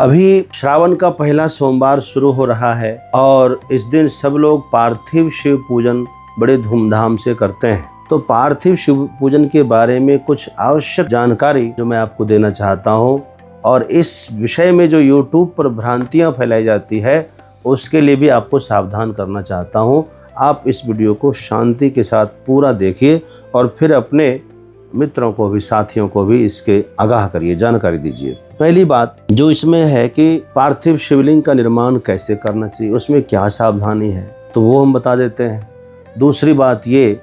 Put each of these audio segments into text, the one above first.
अभी श्रावण का पहला सोमवार शुरू हो रहा है और इस दिन सब लोग पार्थिव शिव पूजन बड़े धूमधाम से करते हैं। तो पार्थिव शिव पूजन के बारे में कुछ आवश्यक जानकारी जो मैं आपको देना चाहता हूं, और इस विषय में जो YouTube पर भ्रांतियां फैलाई जाती है उसके लिए भी आपको सावधान करना चाहता हूं। आप इस वीडियो को शांति के साथ पूरा देखिए और फिर अपने मित्रों को भी, साथियों को भी इसके आगाह करिए, जानकारी दीजिए। पहली बात जो इसमें है कि पार्थिव शिवलिंग का निर्माण कैसे करना चाहिए, उसमें क्या सावधानी है, तो वो हम बता देते हैं। दूसरी बात ये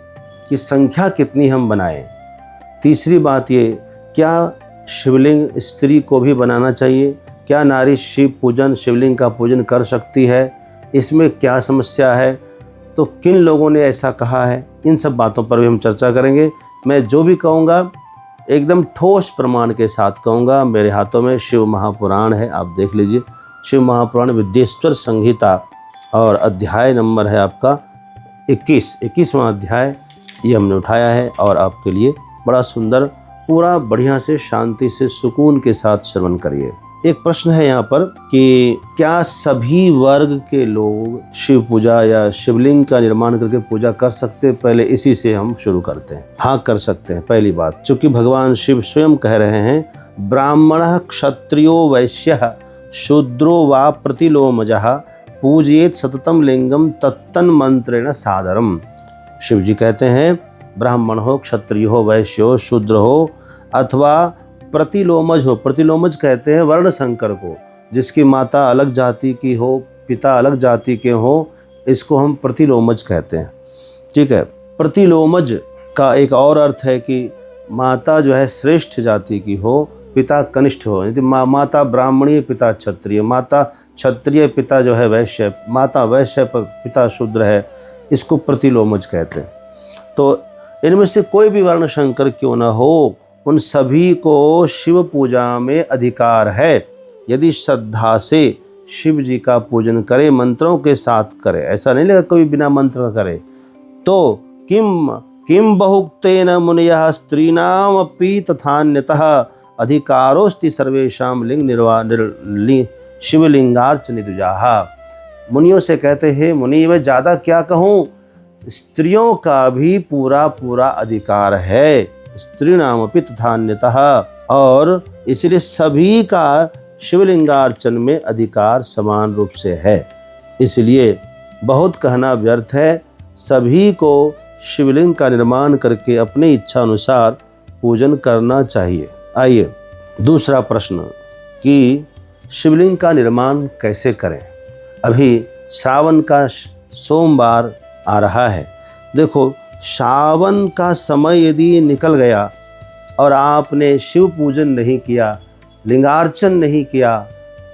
कि संख्या कितनी हम बनाएं। तीसरी बात ये, क्या शिवलिंग स्त्री को भी बनाना चाहिए, क्या नारी शिव पूजन, शिवलिंग का पूजन कर सकती है, इसमें क्या समस्या है, तो किन लोगों ने ऐसा कहा है, इन सब बातों पर भी हम चर्चा करेंगे। मैं जो भी कहूँगा एकदम ठोस प्रमाण के साथ कहूँगा। मेरे हाथों में शिव महापुराण है, आप देख लीजिए। शिव महापुराण विद्येश्वर संहिता और अध्याय नंबर है आपका 21वां अध्याय, ये हमने उठाया है और आपके लिए बड़ा सुंदर, पूरा बढ़िया से, शांति से, सुकून के साथ श्रवण करिए। एक प्रश्न है यहाँ पर कि क्या सभी वर्ग के लोग शिव पूजा या शिवलिंग का निर्माण करके पूजा कर सकते हैं? पहले इसी से हम शुरू करते हैं। हाँ, कर सकते हैं। पहली बात, चूंकि भगवान शिव स्वयं कह रहे हैं, ब्राह्मणः क्षत्रियो वैश्यः शूद्रो वा प्रतिलोमजः पूजयेत सततम लिंगम तत्तन मंत्रेण सादरम। शिव जी कहते हैं, ब्राह्मण हो, क्षत्रिय हो, वैश्य हो, शूद्र हो अथवा प्रतिलोमज हो। प्रतिलोमज कहते हैं वर्ण संकर को, जिसकी माता अलग जाति की हो, पिता अलग जाति के हो, इसको हम प्रतिलोमज कहते हैं। ठीक है। प्रतिलोमज का एक और अर्थ है कि माता जो है श्रेष्ठ जाति की हो, पिता कनिष्ठ हो। यदि माता ब्राह्मणी, पिता क्षत्रिय, माता क्षत्रिय, पिता जो है वैश्य, माता वैश्य पिता शूद्र है, इसको प्रतिलोमज कहते हैं। तो इनमें से कोई भी वर्ण संकर क्यों न हो, उन सभी को शिव पूजा में अधिकार है। यदि श्रद्धा से शिव जी का पूजन करे, मंत्रों के साथ करे, ऐसा नहीं लगा कोई बिना मंत्र करे, तो किम बहुक्तेन मुनयः स्त्रीणाम अपि तथान्यतः अधिकारोस्ति सर्वेषां लिंग शिवलिंगार्चनिदुजाः। मुनियों से कहते हैं, मुनि मैं ज़्यादा क्या कहूँ, स्त्रियों का भी पूरा पूरा अधिकार है, स्त्रीणाम अपि तथान्यतः, और इसलिए सभी का शिवलिंगार्चन में अधिकार समान रूप से है। इसलिए बहुत कहना व्यर्थ है, सभी को शिवलिंग का निर्माण करके अपनी इच्छा अनुसार पूजन करना चाहिए। आइए दूसरा प्रश्न कि शिवलिंग का निर्माण कैसे करें। अभी श्रावण का सोमवार आ रहा है। देखो, श्रावण का समय यदि निकल गया और आपने शिव पूजन नहीं किया, लिंगार्चन नहीं किया,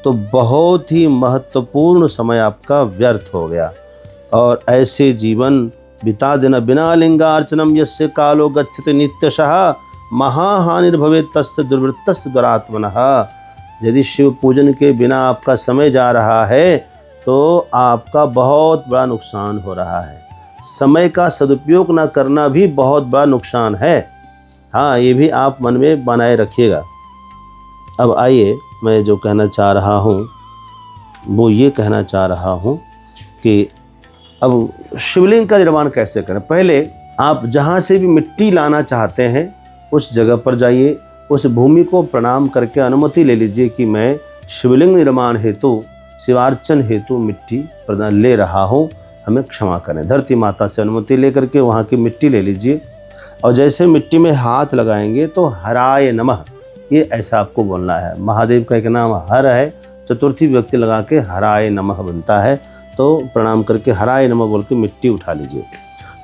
तो बहुत ही महत्वपूर्ण समय आपका व्यर्थ हो गया। और ऐसे जीवन बिता देना बिना लिंगार्चनम यस्य कालो गच्छति नित्यशः महाहानिर्भवेत् तस्य दुर्वृत्तस्य दुरात्मनः। यदि शिव पूजन के बिना आपका समय जा रहा है तो आपका बहुत बड़ा नुकसान हो रहा है। समय का सदुपयोग न करना भी बहुत बड़ा नुकसान है। हाँ, ये भी आप मन में बनाए रखिएगा। अब आइए, मैं जो कहना चाह रहा हूँ वो ये कहना चाह रहा हूँ कि अब शिवलिंग का निर्माण कैसे करें। पहले आप जहाँ से भी मिट्टी लाना चाहते हैं उस जगह पर जाइए, उस भूमि को प्रणाम करके अनुमति ले लीजिए कि मैं शिवलिंग निर्माण हेतु, शिवार्चन हेतु मिट्टी प्रदान ले रहा हूँ, हमें क्षमा करें। धरती माता से अनुमति लेकर के वहाँ की मिट्टी ले लीजिए और जैसे मिट्टी में हाथ लगाएंगे तो हराय नमः, ये ऐसा आपको बोलना है। महादेव का एक नाम हर है, चतुर्थी व्यक्ति लगा के हराय नमः बनता है। तो प्रणाम करके हराय नमः बोल के मिट्टी उठा लीजिए।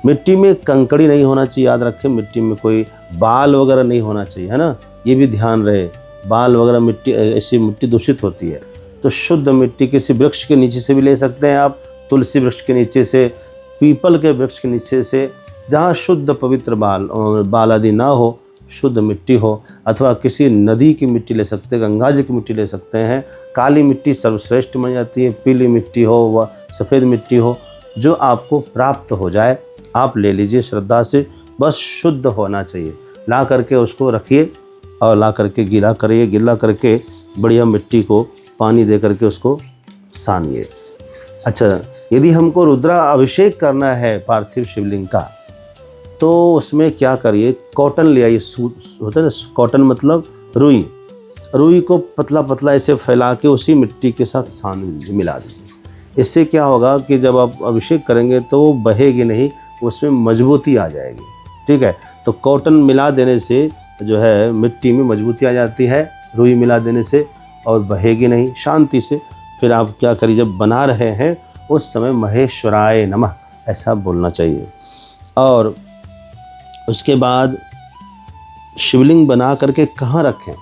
मिट्टी में कंकड़ी नहीं होना चाहिए, याद रखें। मिट्टी में कोई बाल वगैरह नहीं होना चाहिए, है ना, ये भी ध्यान रहे। बाल वगैरह मिट्टी, ऐसी मिट्टी दूषित होती है। तो शुद्ध मिट्टी किसी वृक्ष के नीचे से भी ले सकते हैं आप, तुलसी वृक्ष के नीचे से, पीपल के वृक्ष के नीचे से, जहाँ शुद्ध पवित्र बाल आदि ना हो, शुद्ध मिट्टी हो, अथवा किसी नदी की मिट्टी ले सकते हैं, गंगा जी की मिट्टी ले सकते हैं। काली मिट्टी सर्वश्रेष्ठ मानी जाती है, पीली मिट्टी हो व सफ़ेद मिट्टी हो, जो आपको प्राप्त हो जाए आप ले लीजिए श्रद्धा से। बस शुद्ध होना चाहिए। ला करके उसको रखिए और ला करके गीला करिए। गीला करके बढ़िया मिट्टी को पानी दे करके उसको सानिए। अच्छा, यदि हमको रुद्रा अभिषेक करना है पार्थिव शिवलिंग का, तो उसमें क्या करिए, कॉटन ले आइए, होता है ना कॉटन मतलब रुई, रुई को पतला पतला ऐसे फैला के उसी मिट्टी के साथ सान लीजिए, मिला दीजिए। इससे क्या होगा कि जब आप अभिषेक करेंगे तो वो बहेगी नहीं, उसमें मजबूती आ जाएगी। ठीक है, तो कॉटन मिला देने से जो है मिट्टी में मजबूती आ जाती है, रुई मिला देने से, और बहेगी नहीं, शांति से। फिर आप क्या करिए, जब बना रहे हैं उस समय महेश्वराय नमः ऐसा बोलना चाहिए। और उसके बाद शिवलिंग बना करके कहाँ रखें,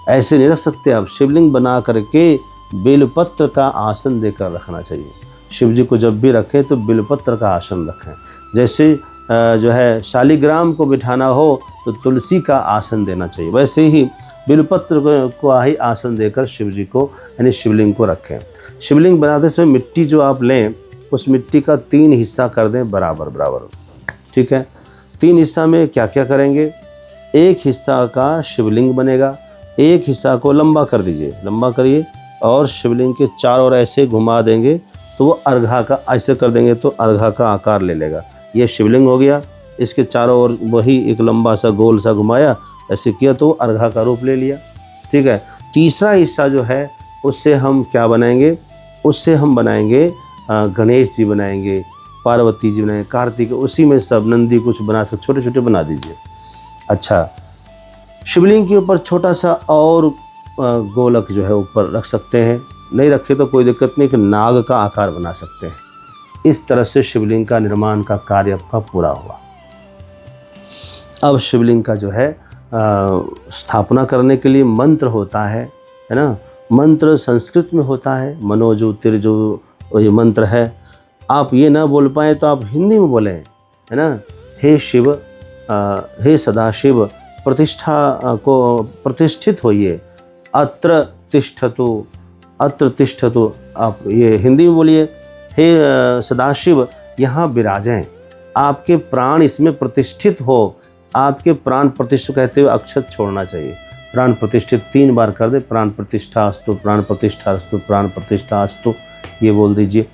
ऐसे नहीं रख सकते आप। शिवलिंग बना करके बेलपत्र का आसन देकर रखना चाहिए। शिव जी को जब भी रखें तो बेलपत्र का आसन रखें। जैसे जो है शालिग्राम को बिठाना हो तो तुलसी का आसन देना चाहिए, वैसे ही बेलपत्र को ही आसन देकर शिव जी को यानी शिवलिंग को रखें। शिवलिंग बनाते समय मिट्टी जो आप लें, उस मिट्टी का 3 हिस्सा कर दें बराबर बराबर। ठीक है, 3 हिस्सा में क्या क्या करेंगे, एक हिस्सा का शिवलिंग बनेगा, एक हिस्सा को लंबा कर दीजिए, लंबा करिए, और शिवलिंग के चारों ओर ऐसे घुमा देंगे तो वो अर्घा का, ऐसे कर देंगे तो अर्घा का आकार ले लेगा। ये शिवलिंग हो गया, इसके चारों ओर वही एक लंबा सा गोल सा घुमाया, ऐसे किया तो अर्घा का रूप ले लिया। ठीक है, तीसरा हिस्सा जो है उससे हम क्या बनाएंगे, उससे हम बनाएंगे गणेश जी बनाएंगे, पार्वती जी बनाएंगे, कार्तिक, उसी में सब नंदी कुछ बना सकते, छोटे छोटे बना दीजिए। अच्छा, शिवलिंग के ऊपर छोटा सा और गोलक जो है ऊपर रख सकते हैं, नहीं रखे तो कोई दिक्कत नहीं, कि नाग का आकार बना सकते हैं। इस तरह से शिवलिंग का निर्माण का कार्य आपका पूरा हुआ। अब शिवलिंग का जो है स्थापना करने के लिए मंत्र होता है ना। मंत्र संस्कृत में होता है, मनोज्योतिर्जो ये मंत्र है। आप ये ना बोल पाए तो आप हिंदी में बोलें, है ना। हे शिव, हे सदाशिव, प्रतिष्ठा को प्रतिष्ठित होइए, अत्र तिष्ठतु, अत्र तिष्ठतु। आप ये हिंदी में बोलिए, हे सदाशिव यहाँ विराजें, आपके प्राण इसमें प्रतिष्ठित हो। आपके प्राण प्रतिष्ठित कहते हुए अक्षत छोड़ना चाहिए। प्राण प्रतिष्ठित 3 बार कर दे, प्राण प्रतिष्ठा अस्तु, प्राण प्रतिष्ठा अस्तु, प्राण प्रतिष्ठा अस्तु, ये बोल दीजिए।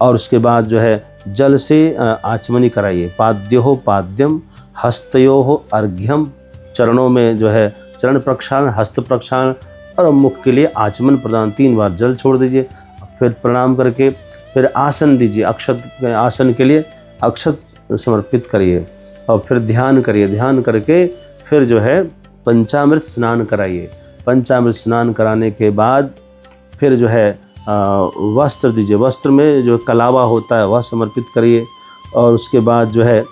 और उसके बाद जो है जल से आचमनी कराइए। पाद्यो पाद्यम, हस्तयो अर्घ्यम, चरणों में जो है चरण प्रक्षालन, हस्त प्रक्षालन, और मुख के लिए आचमन प्रदान। 3 बार जल छोड़ दीजिए। फिर प्रणाम करके फिर आसन दीजिए। अक्षत आसन के लिए अक्षत समर्पित करिए, और फिर ध्यान करिए। ध्यान करके फिर जो है पंचामृत स्नान कराइए। पंचामृत स्नान कराने के बाद फिर जो है वस्त्र दीजिए। वस्त्र में जो कलावा होता है वह समर्पित करिए। और उसके बाद जो है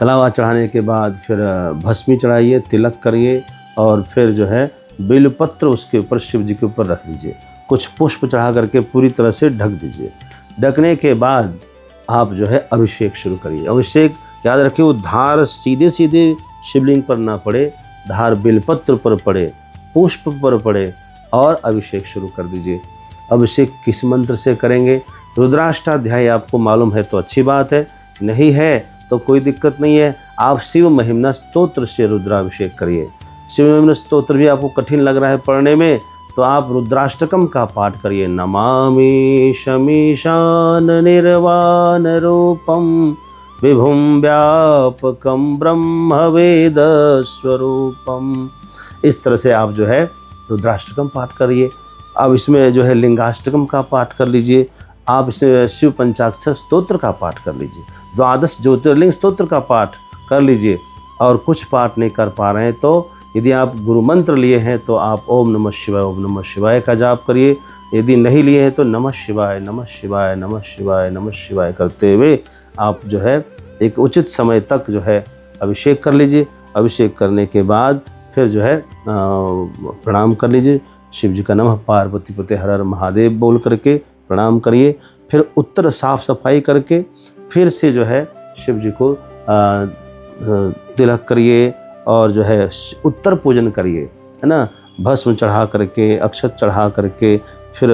कलावा चढ़ाने के बाद फिर भस्मी चढ़ाइए, तिलक करिए, और फिर जो है बेलपत्र उसके ऊपर, शिव जी के ऊपर रख दीजिए। कुछ पुष्प चढ़ा करके पूरी तरह से ढक दीजिए। ढकने के बाद आप जो है अभिषेक शुरू करिए। अभिषेक याद रखिए, वो धार सीधे सीधे शिवलिंग पर ना पड़े, धार बेलपत्र पर पड़े, पुष्प पर पड़े, और अभिषेक शुरू कर दीजिए। अभिषेक किस मंत्र से करेंगे? रुद्राष्टाध्याय आपको मालूम है तो अच्छी बात है, नहीं है तो कोई दिक्कत नहीं है। आप शिव महिम्ना स्तोत्र से रुद्राभिषेक करिए। शिव महिम्ना स्तोत्र भी आपको कठिन लग रहा है पढ़ने में, तो आप रुद्राष्टकम का पाठ करिए। नमामि शमीशान निर्वाण रूपम विभुम व्यापकम ब्रह्म वेद स्वरूपम। इस तरह से आप जो है रुद्राष्टकम पाठ करिए। अब इसमें जो है लिंगाष्टकम का पाठ कर लीजिए। आप इसमें शिव पंचाक्षर स्तोत्र का पाठ कर लीजिए। 12 ज्योतिर्लिंग स्तोत्र का पाठ कर लीजिए। और कुछ पाठ नहीं कर पा रहे हैं तो यदि आप गुरु मंत्र लिए हैं तो आप ओम नमः शिवाय, ओम नमः शिवाय का जाप करिए। यदि नहीं लिए हैं तो नमः शिवाय, नमः शिवाय, नमः शिवाय, नमः शिवाय करते हुए आप जो है एक उचित समय तक जो है अभिषेक कर लीजिए। अभिषेक करने के बाद फिर जो है प्रणाम कर लीजिए। शिव जी का नमः पार्वती पते हर हर महादेव बोल करके प्रणाम करिए। फिर उत्तर साफ सफाई करके फिर से जो है शिव जी को तिलक करिए और जो है उत्तर पूजन करिए, है ना। भस्म चढ़ा करके, अक्षत चढ़ा करके, फिर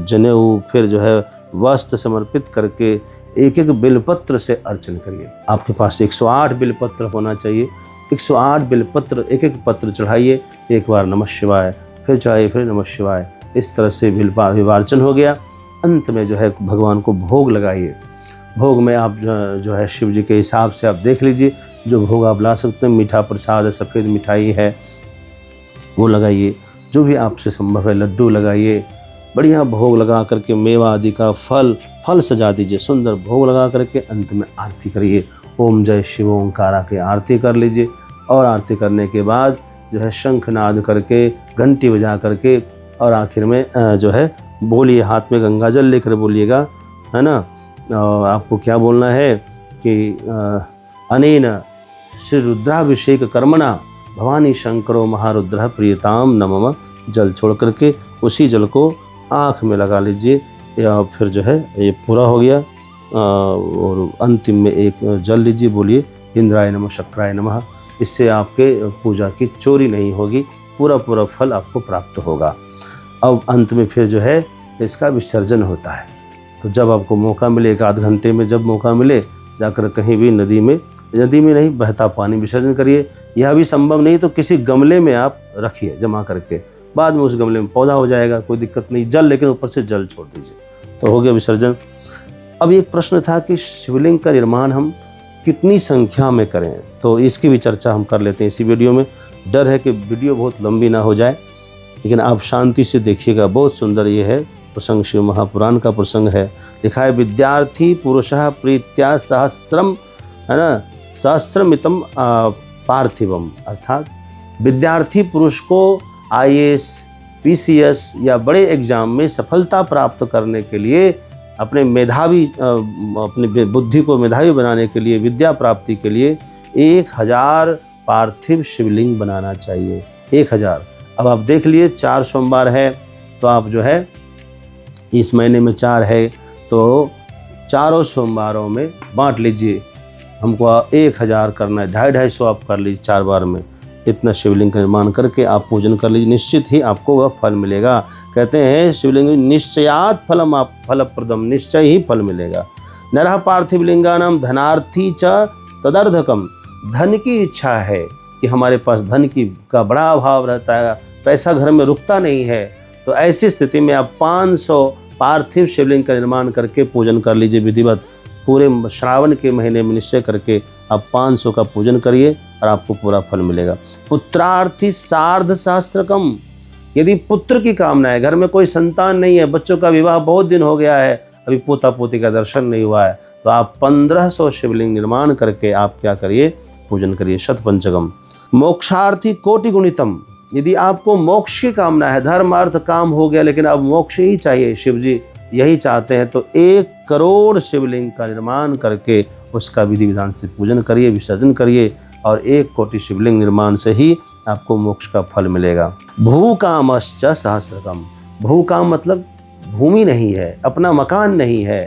जनेऊ, फिर जो है वस्त्र समर्पित करके एक एक बिलपत्र से अर्चन करिए। आपके पास 108 बिलपत्र होना चाहिए। 108 बिलपत्र, एक एक पत्र चढ़ाइए। एक बार नमः शिवाय, फिर चढ़ाइए, फिर नमः शिवाय। इस तरह से अभिवार्चन हो गया। अंत में जो है भगवान को भोग लगाइए। भोग में आप जो है शिव जी के हिसाब से आप देख लीजिए, जो भोग आप ला सकते हैं। मीठा प्रसाद है, सफ़ेद मिठाई है, वो लगाइए। जो भी आपसे संभव है, लड्डू लगाइए। बढ़िया भोग लगा करके मेवा आदि का फल सजा दीजिए। सुंदर भोग लगा करके अंत में आरती करिए। ओम जय शिव ओंकारा की आरती कर लीजिए। और आरती करने के बाद जो है शंखनाद करके, घंटी बजा करके, और आखिर में जो है बोलिए, हाथ में गंगा जल लेकर बोलिएगा, है ना। आपको क्या बोलना है कि अनेन श्री रुद्राभिषेक कर्मणा भवानी शंकरो महारुद्र प्रियताम नमः। जल छोड़ करके उसी जल को आँख में लगा लीजिए, या फिर जो है ये पूरा हो गया। और अंतिम में एक जल लीजिए, बोलिए इंद्राय नमः शक्राय नमः। इससे आपके पूजा की चोरी नहीं होगी, पूरा फल आपको प्राप्त होगा। अब अंत में फिर जो है इसका विसर्जन होता है। तो जब आपको मौका मिले, 1 आध घंटे में जब मौका मिले, जाकर कहीं भी नदी में नहीं, बहता पानी विसर्जन करिए। यह भी संभव नहीं तो किसी गमले में आप रखिए जमा करके, बाद में उस गमले में पौधा हो जाएगा, कोई दिक्कत नहीं। जल, लेकिन ऊपर से जल छोड़ दीजिए। तो हो गया विसर्जन। अब एक प्रश्न था कि शिवलिंग का निर्माण हम कितनी संख्या में करें, तो इसकी भी चर्चा हम कर लेते हैं इसी वीडियो में। डर है कि वीडियो बहुत लंबी ना हो जाए, लेकिन आप शांति से देखिएगा। बहुत सुंदर ये है प्रसंग, शिव महापुराण का प्रसंग है। लिखा है विद्यार्थी पुरुषः प्रीत्या सहस्रम, है ना, सहस्रमितम पार्थिवम। अर्थात विद्यार्थी पुरुष को IAS, PCS या बड़े एग्जाम में सफलता प्राप्त करने के लिए, अपने बुद्धि को मेधावी बनाने के लिए, विद्या प्राप्ति के लिए 1000 पार्थिव शिवलिंग बनाना चाहिए। 1000। अब आप देख लिए 4 सोमवार है, तो आप जो है इस महीने में 4 है, तो चारों सोमवारों में बांट लीजिए। हमको 1000 करना है, 250 आप कर लीजिए 4 बार में। इतना शिवलिंग का निर्माण करके आप पूजन कर लीजिए, निश्चित ही आपको वह फल मिलेगा। कहते हैं शिवलिंग निश्चयात फलम आप फलप्रदम, निश्चय ही फल मिलेगा। नरः पार्थिव लिंगानाम धनार्थी च तदर्धकम। धन की इच्छा है कि हमारे पास धन का बड़ा अभाव रहता है, पैसा घर में रुकता नहीं है, तो ऐसी स्थिति में आप 500 पार्थिव शिवलिंग का निर्माण करके पूजन कर लीजिए विधिवत। पूरे श्रावण के महीने में निश्चय करके आप 500 का पूजन करिए और आपको पूरा फल मिलेगा। पुत्रार्थी सार्ध सहस्त्रकम। यदि पुत्र की कामना है, घर में कोई संतान नहीं है, बच्चों का विवाह बहुत दिन हो गया है, अभी पोता पोती का दर्शन नहीं हुआ है, तो आप 1500 शिवलिंग निर्माण करके आप क्या करिए, पूजन करिए। शतपंचकम। मोक्षार्थी कोटि गुणितम। यदि आपको मोक्ष की कामना है, धर्म अर्थ काम हो गया, लेकिन अब मोक्ष ही चाहिए, शिव जी यही चाहते हैं, तो 1 करोड़ शिवलिंग का निर्माण करके उसका विधि विधान से पूजन करिए, विसर्जन करिए, और 1 कोटि शिवलिंग निर्माण से ही आपको मोक्ष का फल मिलेगा। भूकामश्च सहस्रकम। भूकाम मतलब भूमि नहीं है, अपना मकान नहीं है।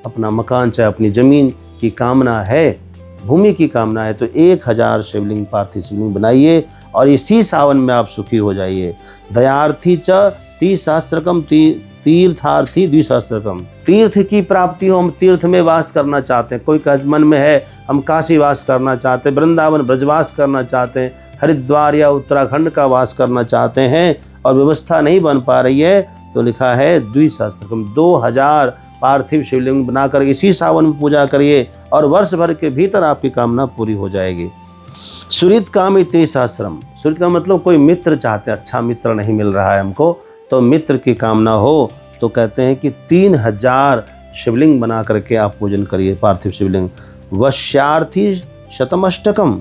अपना मकान चाहे अपनी जमीन की कामना है, भूमि की कामना है, तो 1000 शिवलिंग पार्थिव शिवलिंग बनाइए और इसी सावन में आप सुखी हो जाइए। दयार्थी च 30 सहस्त्रकम, तीर्थार्थी 2सहस्त्रकम। तीर्थ की प्राप्ति हो, हम तीर्थ में वास करना चाहते हैं। कोई का मन में है हम काशी वास करना चाहते हैं, वृंदावन ब्रजवास करना चाहते हैं, हरिद्वार या उत्तराखंड का वास करना चाहते हैं, और व्यवस्था नहीं बन पा रही है, तो लिखा है 2सहस्त्रकम, 2000 पार्थिव शिवलिंग बनाकर इसी सावन में पूजा करिए और वर्ष भर के भीतर आपकी कामना पूरी हो जाएगी। सुहृद काम 3सहस्त्रम। सुहृद का मतलब कोई मित्र चाहते हैं, अच्छा मित्र नहीं मिल रहा है हमको, तो मित्र की कामना हो तो कहते हैं कि 3000 शिवलिंग बना करके आप पूजन करिए, पार्थिव शिवलिंग। वश्यार्थी शतमष्टकम,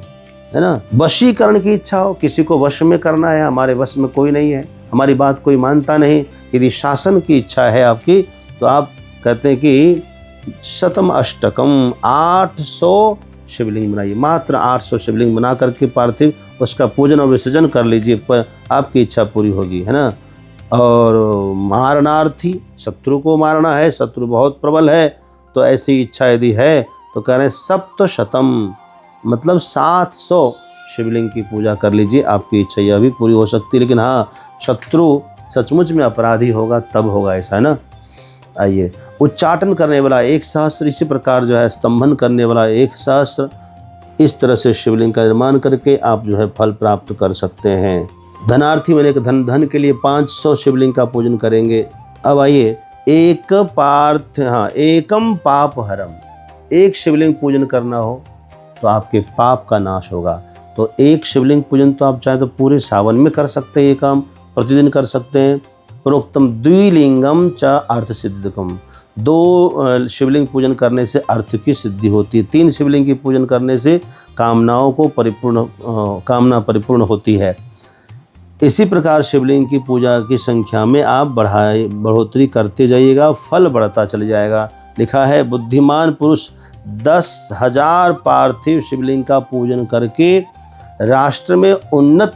है ना। वशीकरण की इच्छा हो, किसी को वश में करना है, हमारे वश में कोई नहीं है, हमारी बात कोई मानता नहीं, यदि शासन की इच्छा है आपकी, तो आप कहते हैं कि शतम अष्टकम, 800 शिवलिंग बनाइए। मात्र 800 शिवलिंग बना करके पार्थिव उसका पूजन और विसर्जन कर लीजिए, पर आपकी इच्छा पूरी होगी, है ना। और मारणार्थी, शत्रु को मारना है, शत्रु बहुत प्रबल है, तो ऐसी इच्छा यदि है तो कह रहे हैं सप्तशतम, मतलब 700 शिवलिंग की पूजा कर लीजिए, आपकी इच्छा यह भी पूरी हो सकती है। लेकिन हाँ, शत्रु सचमुच में अपराधी होगा तब होगा ऐसा, है ना। आइए, उच्चाटन करने वाला 1 सहस्त्र, इसी प्रकार जो है स्तंभन करने वाला 1 सहस्त्र, इस तरह से शिवलिंग का निर्माण करके आप जो है फल प्राप्त कर सकते हैं। धनार्थी मैंने धन के लिए 500 शिवलिंग का पूजन करेंगे। अब आइए, एकम पाप हरम, एक शिवलिंग पूजन करना हो तो आपके पाप का नाश होगा। तो एक शिवलिंग पूजन तो आप चाहे तो पूरे सावन में कर सकते हैं, ये काम प्रतिदिन कर सकते हैं। प्रोक्तम द्विलिंगम च अर्थ सिद्धिकम, 2 शिवलिंग पूजन करने से अर्थ की सिद्धि होती है। 3 शिवलिंग की पूजन करने से कामना परिपूर्ण होती है। इसी प्रकार शिवलिंग की पूजा की संख्या में आप बढ़ोतरी करते जाइएगा, फल बढ़ता चल जाएगा। लिखा है, बुद्धिमान पुरुष 10,000 पार्थिव शिवलिंग का पूजन करके राष्ट्र में उत्पन्न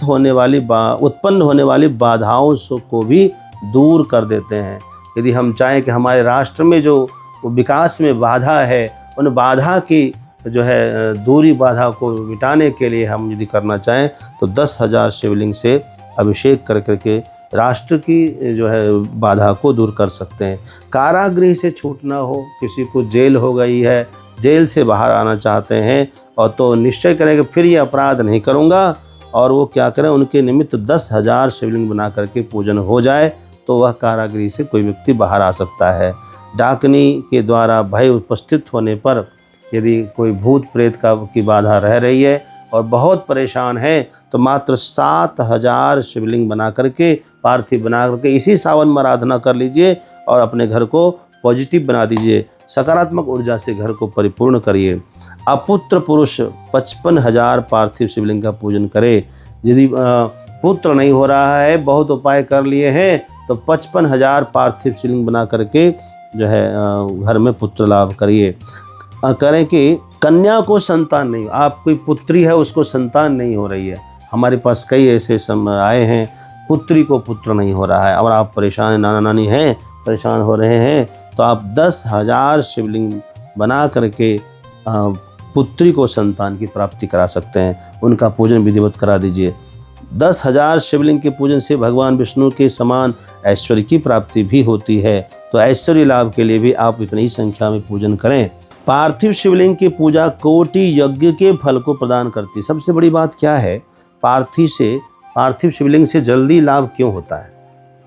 होने वाली बाधाओं को भी दूर कर देते हैं। यदि हम चाहें कि हमारे राष्ट्र में जो विकास में बाधा है, उन बाधा की जो है दूरी, बाधा को मिटाने के लिए हम यदि करना चाहें तो 10,000 शिवलिंग से अभिषेक कर करके राष्ट्र की जो है बाधा को दूर कर सकते हैं। कारागृह से छूटना हो, किसी को जेल हो गई है, जेल से बाहर आना चाहते हैं और तो निश्चय करें कि फिर ये अपराध नहीं करूँगा, और वो क्या करें, उनके निमित्त 10,000 शिवलिंग बना करके पूजन हो जाए तो वह कारागृह से कोई व्यक्ति बाहर आ सकता है। डाकनी के द्वारा भय उपस्थित होने पर यदि कोई भूत प्रेत की बाधा रह रही है और बहुत परेशान है तो मात्र 7,000 शिवलिंग बना करके, पार्थिव बना करके इसी सावन में आराधना कर लीजिए और अपने घर को पॉजिटिव बना दीजिए। सकारात्मक ऊर्जा से घर को परिपूर्ण करिए। अपुत्र पुरुष 55,000 पार्थिव शिवलिंग का पूजन करे। यदि पुत्र नहीं हो रहा है, बहुत उपाय कर लिए हैं, तो 55,000 पार्थिव शिवलिंग बना करके जो है घर में पुत्र लाभ करिए। करें कि कन्या को संतान नहीं, आप कोई पुत्री है उसको संतान नहीं हो रही है, हमारे पास कई ऐसे समय आए हैं, पुत्री को पुत्र नहीं हो रहा है और आप परेशान हैं, नाना नानी हैं परेशान हो रहे हैं, तो आप 10,000 शिवलिंग बना करके पुत्री को संतान की प्राप्ति करा सकते हैं। उनका पूजन विधिवत करा दीजिए। 10,000 शिवलिंग के पूजन से भगवान विष्णु के समान ऐश्वर्य की प्राप्ति भी होती है। तो ऐश्वर्य लाभ के लिए भी आप इतनी ही संख्या में पूजन करें। पार्थिव शिवलिंग की पूजा कोटि यज्ञ के फल को प्रदान करती है। सबसे बड़ी बात क्या है, पार्थिव शिवलिंग से जल्दी लाभ क्यों होता है?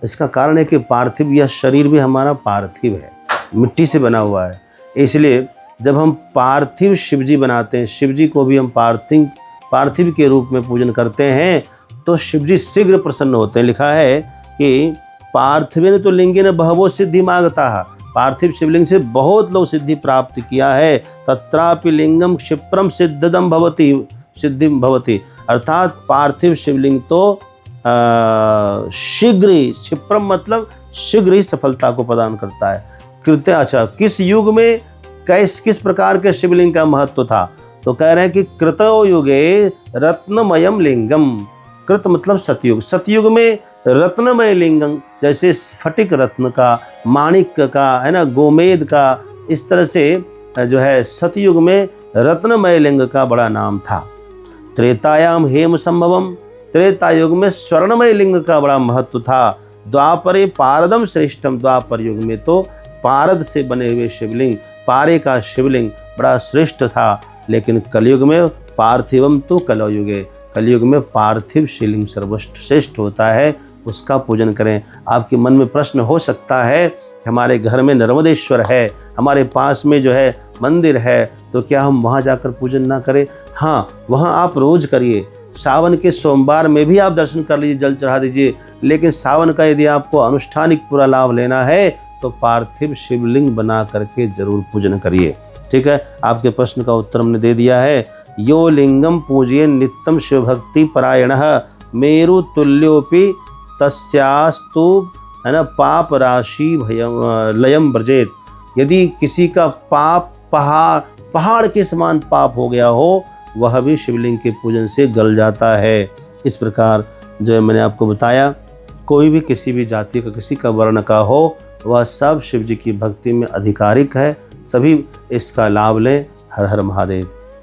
इसका कारण है कि पार्थिव, यह शरीर भी हमारा पार्थिव है, मिट्टी से बना हुआ है। इसलिए जब हम पार्थिव शिवजी बनाते हैं, शिवजी को भी हम पार्थिव के रूप में पूजन करते हैं, तो शिवजी शीघ्र प्रसन्न होते हैं। लिखा है कि पार्थिवेन तो लिंगेन बहवो सिद्धि मांगता है, पार्थिव शिवलिंग से बहुत लोग सिद्धि प्राप्त किया है। तत्रापि लिंगम क्षिप्रम सिद्धदम भवति सिद्धिम भवति, अर्थात पार्थिव शिवलिंग तो शीघ्र ही, क्षिप्रम मतलब शीघ्र ही सफलता को प्रदान करता है। अच्छा, किस युग में किस प्रकार के शिवलिंग का महत्व था? तो कह रहे हैं कि कृतो युगे रत्नमयम लिंगम, कृत मतलब सतयुग, सतयुग में रत्नमय लिंगम, जैसे स्फटिक रत्न का, माणिक का, है ना, गोमेद का, इस तरह से जो है सतयुग में रत्नमय लिंग का बड़ा नाम था। त्रेतायाम हेम संभवम, त्रेता युग में स्वर्णमय लिंग का बड़ा महत्व था। द्वापरे पारदम श्रेष्ठम, द्वापर युग में तो पारद से बने हुए शिवलिंग, पारे का शिवलिंग बड़ा श्रेष्ठ था। लेकिन कलयुग में पार्थिवम तो कलयुगे, कलयुग में पार्थिव शिवलिंग सर्वश्रेष्ठ होता है, उसका पूजन करें। आपके मन में प्रश्न हो सकता है कि हमारे घर में नर्मदेश्वर है, हमारे पास में जो है मंदिर है, तो क्या हम वहाँ जाकर पूजन ना करें? हाँ, वहाँ आप रोज़ करिए। सावन के सोमवार में भी आप दर्शन कर लीजिए, जल चढ़ा दीजिए। लेकिन सावन का यदि आपको अनुष्ठानिक पूरा लाभ लेना है तो पार्थिव शिवलिंग बना करके जरूर पूजन करिए। ठीक है, आपके प्रश्न का उत्तर हमने दे दिया है। यो लिंगम पूजये नित्यम शिवभक्ति परायणः मेरु तुल्योपि तस्यास्तु, है ना, पाप राशि भयम लयम ब्रजेत। यदि किसी का पाप पहाड़ के समान पाप हो गया हो, वह भी शिवलिंग के पूजन से गल जाता है। इस प्रकार जो मैंने आपको बताया, कोई भी किसी भी जाति का, किसी का वर्ण का हो, वह सब शिव जी की भक्ति में अधिकारिक है। सभी इसका लाभ लें। हर हर महादेव।